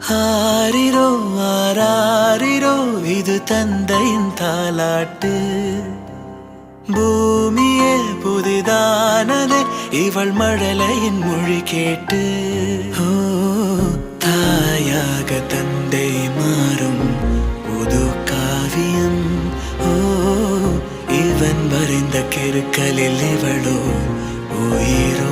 ஆரிரோ ஆராரிரோ இது தந்தையின் தாலாட்டு. பூமியே புதிதானதே இவள் மழலையின் மொழி கேட்டு. ஓ தாயாக தந்தை மாறும் புது காவியம். ஓ இவன் வரைந்த கெருக்களில் இவளோ உயிரோ.